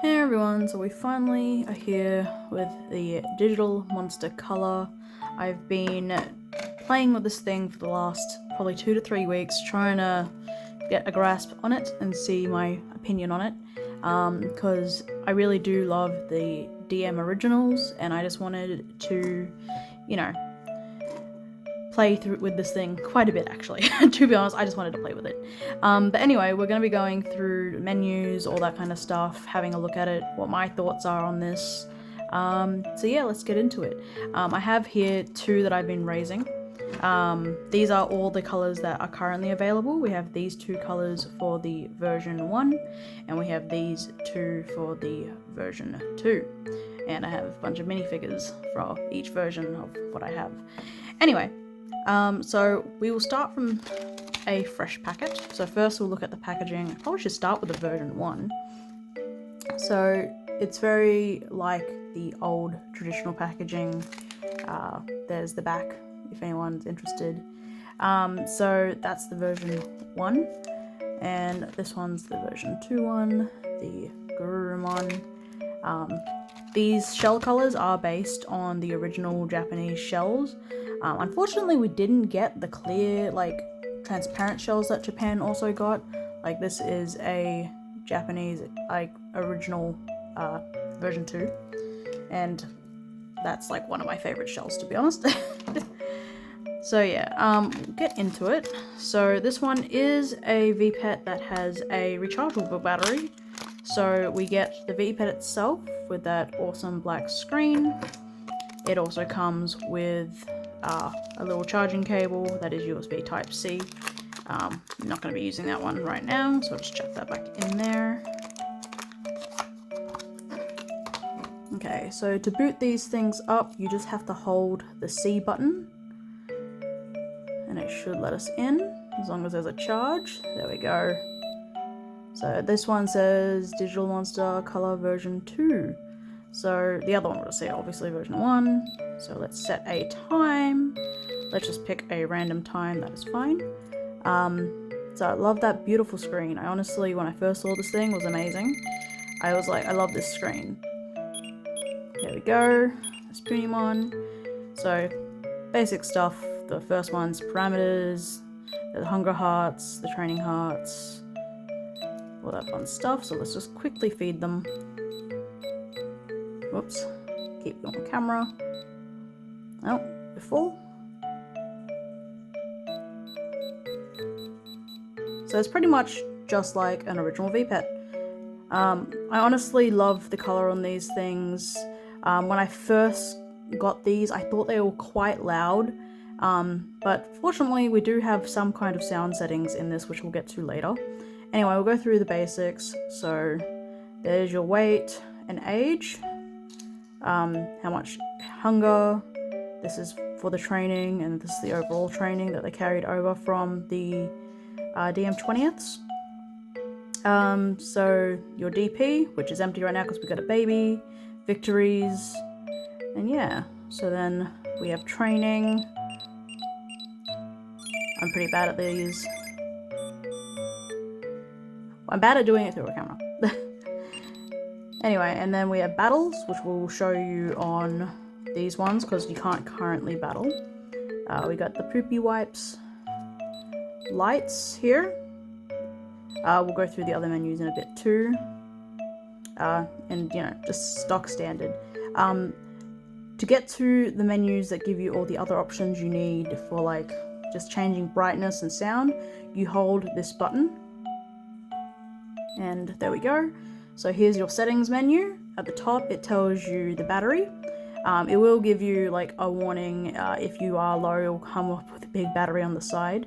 Hey everyone, so we finally are here with the Digimon Colour. I've been playing with this thing for the last probably 2 to 3 weeks, trying to get a grasp on it and see my opinion on it, because I really do love the DM originals and I just wanted to, play through with this thing quite a bit actually. To be honest, I just wanted to play with it. But anyway, we're going to be going through menus, all that kind of stuff, having a look at it, what my thoughts are on this. So yeah, let's get into it. I have here 2 that I've been raising. These are all the colours that are currently available. We have these 2 colours for the version 1, and we have these 2 for the version 2. And I have a bunch of minifigures for each version of what I have. Anyway, so we will start from a fresh packet. So first we'll look at the packaging. I probably should start with the version 1. So it's very like the old traditional packaging. There's the back if anyone's interested. So that's the version 1, and this one's the version 2 one, the Garurumon. These shell colors are based on the original Japanese shells. Unfortunately, we didn't get the clear, transparent shells that Japan also got. Like, this is a Japanese, original version 2. And that's, one of my favorite shells, to be honest. So yeah, get into it. So this one is a VPET that has a rechargeable battery. So we get the VPET itself with that awesome black screen. It also comes with a little charging cable that is USB Type-C. I'm not going to be using that one right now, so I'll just chuck that back in there. Okay, so to boot these things up, you just have to hold the C button, and it should let us in, as long as there's a charge. There we go. So this one says Digimon Colour version 2. So the other one will say obviously version 1. So let's set a time. Let's just pick a random time, that is fine. So I love that beautiful screen. I honestly, when I first saw this thing, was amazing. I was like, I love this screen. There we go. That's Ebemon. So basic stuff. The first one's parameters, the hunger hearts, the training hearts, all that fun stuff. So let's just quickly feed them. Whoops. Keep you on the camera. Oh, we're full. So it's pretty much just like an original VPET. I honestly love the color on these things. When I first got these, I thought they were quite loud. But fortunately we do have some kind of sound settings in this, which we'll get to later. Anyway, we'll go through the basics. So there's your weight and age, how much hunger. This is for the training, and this is the overall training that they carried over from the DM20ths. So your DP, which is empty right now because we got a baby, victories, and yeah. So then we have training. I'm pretty bad at these. I'm bad at doing it through a camera. Anyway, and then we have battles, which we'll show you on these ones because you can't currently battle. We got the poopy wipes, lights here. We'll go through the other menus in a bit too. And just stock standard. To get to the menus that give you all the other options you need for just changing brightness and sound, you hold this button. And there we go. So here's your settings menu. At the top it tells you the battery. It will give you a warning if you are low. It will come up with a big battery on the side.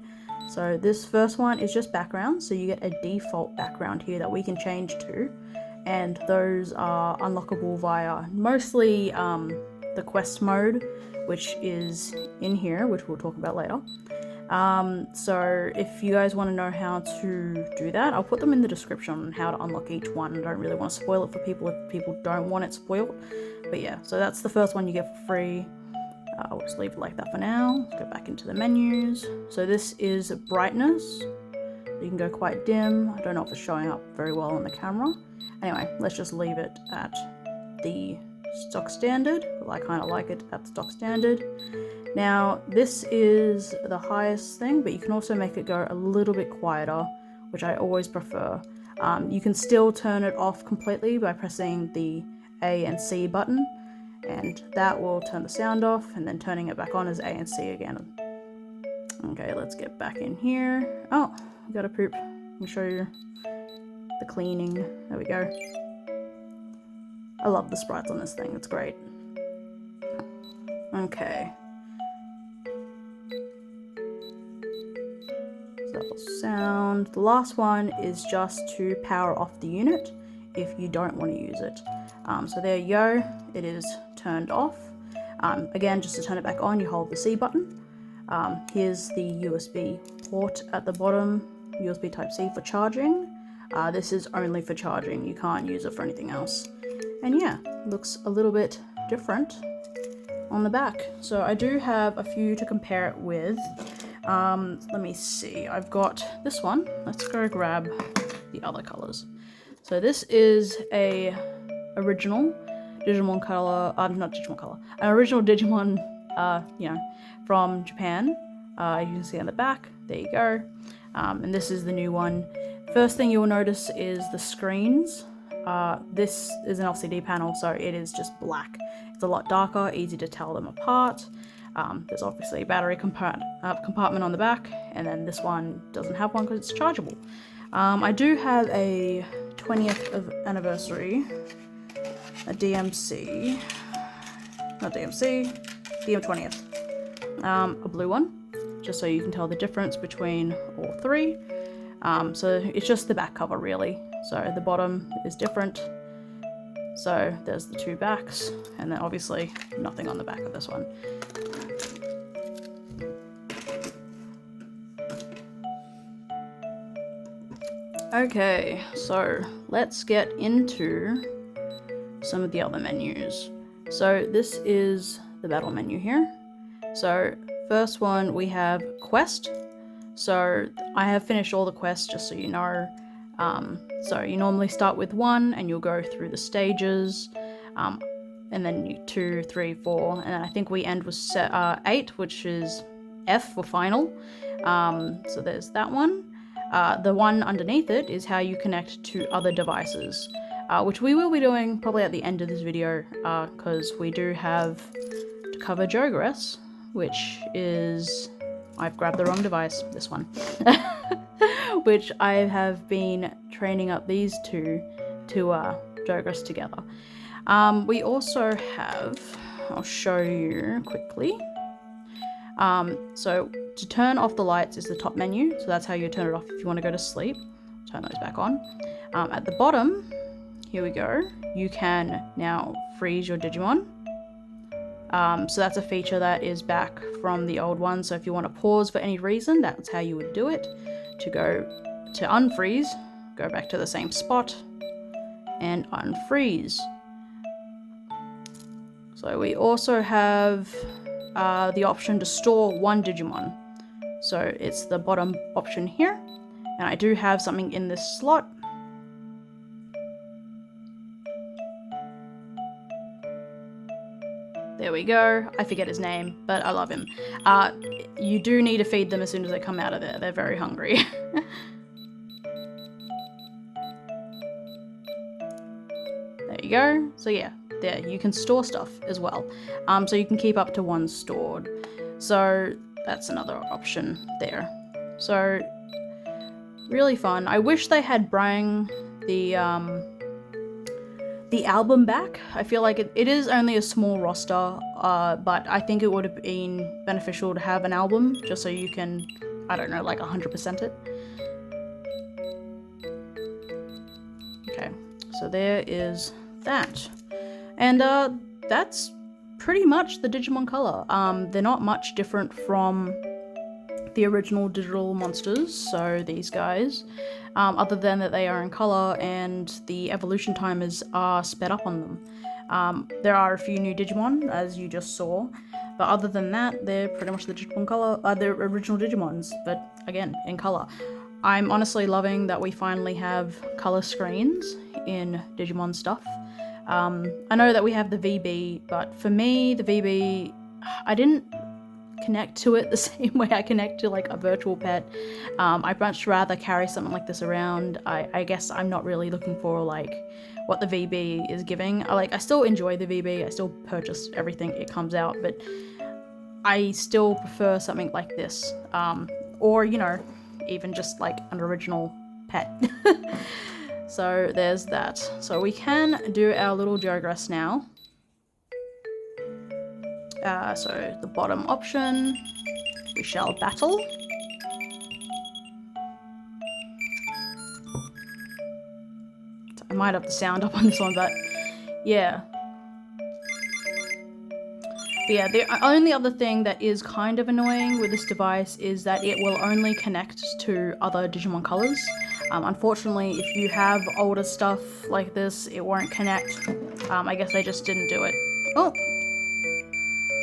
So this first one is just background, so you get a default background here that we can change to, and those are unlockable via mostly the quest mode, which is in here, which we'll talk about later. So if you guys want to know how to do that, I'll put them in the description on how to unlock each one. I don't really want to spoil it for people if people don't want it spoiled. But yeah, so that's the first one you get for free. I'll just leave it like that for now. Let's go back into the menus. So this is brightness. You can go quite dim. I don't know if it's showing up very well on the camera. Anyway, let's just leave it at the stock standard. Well, I kind of like it at stock standard. Now, this is the highest thing, but you can also make it go a little bit quieter, which I always prefer. You can still turn it off completely by pressing the A and C button, and that will turn the sound off, and then turning it back on is A and C again. Okay, let's get back in here. Oh, I gotta poop. Let me show you the cleaning. There we go. I love the sprites on this thing, it's great. Okay. So that will sound. The last one is just to power off the unit if you don't want to use it. So there you go, it is turned off. Again, just to turn it back on, you hold the C button. Here's the USB port at the bottom, USB Type-C for charging. This is only for charging, you can't use it for anything else. And yeah, looks a little bit different on the back. So I do have a few to compare it with. Let me see, I've got this one. Let's go grab the other colors. So this is a original Digimon Colour, not Digimon Colour, an original Digimon, from Japan. You can see on the back, there you go. And this is the new one. First thing you'll notice is the screens. This is an LCD panel, so it is just black. It's a lot darker, easy to tell them apart. There's obviously a battery compartment on the back, and then this one doesn't have one because it's chargeable. I do have a 20th of anniversary, a DMC, not DMC, DM20th, a blue one, just so you can tell the difference between all three. So it's just the back cover really, so the bottom is different. So there's the two backs, and then obviously nothing on the back of this one. Okay, so let's get into some of the other menus. So this is the battle menu here. So first one we have quest. So I have finished all the quests, just so you know. So you normally start with 1 and you'll go through the stages, and then 2, 3, 4, and then I think we end with 8, which is F for final. So there's that one. The one underneath it is how you connect to other devices, which we will be doing probably at the end of this video, because we do have to cover Jogress, which is, I've grabbed the wrong device, this one, which I have been training up these two to Jogress together. We also have, I'll show you quickly. So to turn off the lights is the top menu, so that's how you turn it off if you want to go to sleep. Turn those back on. At the bottom, here we go, you can now freeze your Digimon. So that's a feature that is back from the old one, so if you want to pause for any reason, that's how you would do it. To go to unfreeze, go back to the same spot and unfreeze. So we also have the option to store one Digimon. So it's the bottom option here, and I do have something in this slot. There we go. I forget his name, but I love him. You do need to feed them as soon as they come out of there. They're very hungry. There you go. So yeah, there, you can store stuff as well. So you can keep up to 1 stored. So that's another option there. So really fun. I wish they had brought the album back. I feel like it is only a small roster, but I think it would have been beneficial to have an album, just so you can, I don't know, like 100% it. Okay, so there is that. And that's pretty much the Digimon Colour. They're not much different from the original digital monsters, so these guys, other than that they are in colour and the evolution timers are sped up on them. There are a few new Digimon, as you just saw, but other than that, they're pretty much the Digimon Colour, the original Digimons, but again, in colour. I'm honestly loving that we finally have color screens in Digimon stuff. I know that we have the VB, but for me, the VB, I didn't connect to it the same way I connect to like a virtual pet. I'd much rather carry something like this around. I guess I'm not really looking for like what the VB is giving. I still enjoy the VB, I still purchase everything it comes out, but I still prefer something like this. Or, you know, even just like an original pet. So there's that. So we can do our little Jogress now. So the bottom option, we shall battle. So I might have the sound up on this one, but yeah. But yeah, the only other thing that is kind of annoying with this device is that it will only connect to other Digimon Colours. Unfortunately, if you have older stuff like this, it won't connect. I guess they just didn't do it. Oh!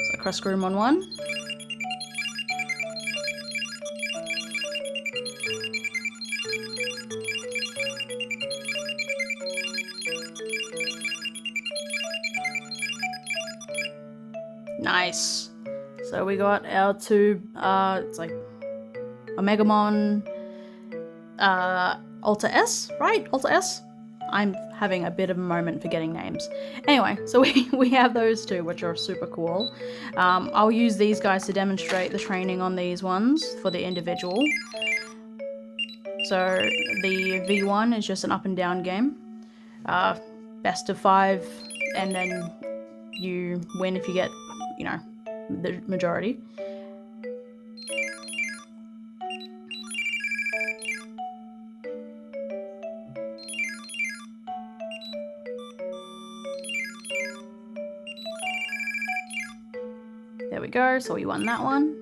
So cross Groom on one. Nice. So we got our two, it's like Ebemon, Alta S, right? Alta S? I'm having a bit of a moment forgetting names. Anyway, so we have those two, which are super cool. I'll use these guys to demonstrate the training on these ones for the individual. So the V1 is just an up and down game. Best of 5, and then you win if you get, you know, the majority. There we go, so we won that one.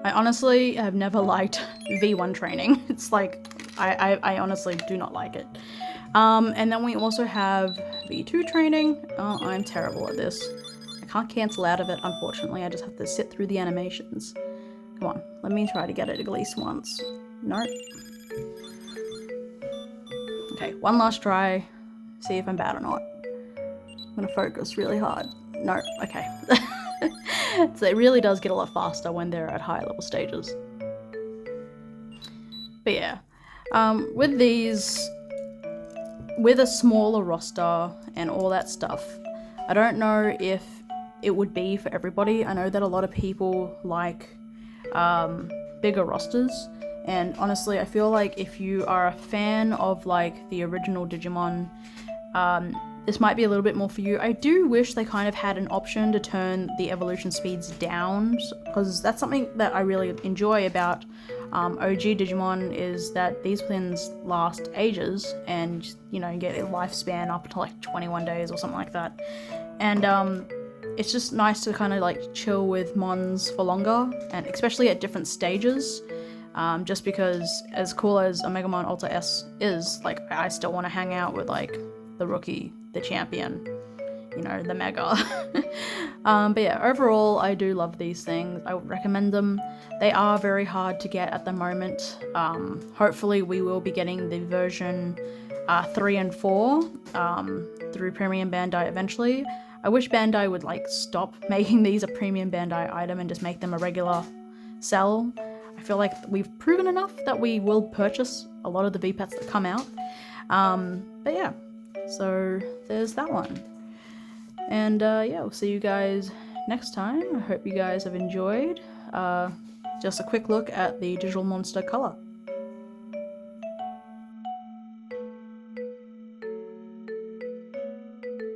I honestly have never liked V1 training. It's like, I honestly do not like it. And then we also have V2 training. Oh, I'm terrible at this. I can't cancel out of it, unfortunately. I just have to sit through the animations. Come on, let me try to get it at least once. Nope. Okay, one last try. See if I'm bad or not. I'm gonna focus really hard. No, okay. So it really does get a lot faster when they're at higher level stages. But yeah, with these, with a smaller roster and all that stuff, I don't know if it would be for everybody. I know that a lot of people like bigger rosters, and honestly I feel like if you are a fan of like the original Digimon, this might be a little bit more for you. I do wish they kind of had an option to turn the evolution speeds down, because that's something that I really enjoy about OG Digimon, is that these things last ages, and you know, you get a lifespan up to like 21 days or something like that. And it's just nice to kind of like chill with Mons for longer, and especially at different stages. Just because as cool as Ebemon Alta S is, like I still want to hang out with like the rookie, the champion, you know, the mega. But yeah, overall I do love these things. I would recommend them. They are very hard to get at the moment. Hopefully we will be getting the version 3 and 4 through Premium Bandai eventually. I wish Bandai would like stop making these a Premium Bandai item and just make them a regular sell. I feel like we've proven enough that we will purchase a lot of the V-Pets that come out. But yeah, so there's that one. And yeah, we'll see you guys next time. I hope you guys have enjoyed. Just a quick look at the Digital Monster Colour.